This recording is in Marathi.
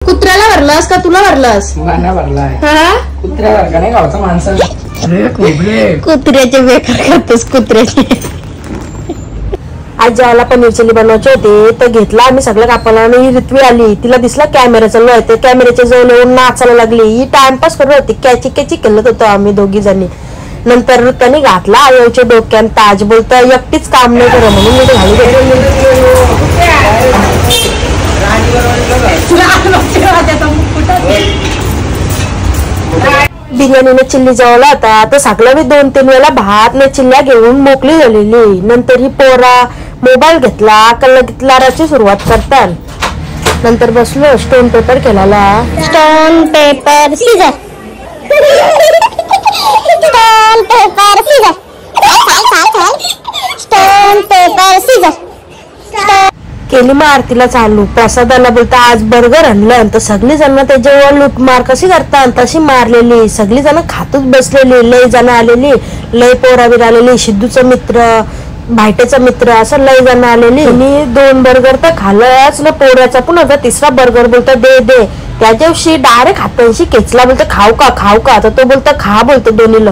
कुत्र्याला भरलास का तुला भरलास? गाणं भरलाय हा कुत्र्याला का नाही गावचा माणसा कुत्र्याचे बेकार खातोस कुत्र्याचे. आज जेवायला पनीर चिली बनवायचे होते तर घेतला आम्ही सगळं कापाला आणि ऋत्वी आली. तिला दिसला कॅमेरा चालू आहे. कॅमेऱ्याच्या जवळ येऊन नाचायला लागली. ही टाइमपास करत होती. कॅची कॅची खेळत होतो आम्ही दोघी जणी. नंतर त्याने घातला आयोच्या डोक्यात ताज. बोलता एकटीच काम नाही करा म्हणून मी घालू बिर्याणीने चिल्ली जेवला होता तर सगळं मी 2-3 वेळा भात ने चिल्ल्या घेऊन मोकळी झालेली. नंतर ही पोरा मोबाईल घेतला कलगीतलाराची सुरुवात करतात. नंतर बसलो स्टोन पेपर खेळायला. Stone paper scissor stone paper scissor stone paper scissor केली मग आरतीला चालू. प्रसादाला बोलता आज बर्गर आणलं तर सगळी जण त्याच्यावर लूटमार कशी करतात तशी मारलेली. सगळी जण खातच बसलेली. लय जण आलेली. लय पोरावीर आलेली. सिद्धूचा मित्र भायटेचा मित्र असं लय जण आलेली. आणि 2 बर्गर तर खाल्लंच ना पोऱ्याचा पण होता. 3रा बर्गर बोलता दे दे. त्याच्याशी डायरेक्ट हातांशी खेचला. बोलतो खाऊ का तर तो बोलता खा बोलतो दोन्हीला.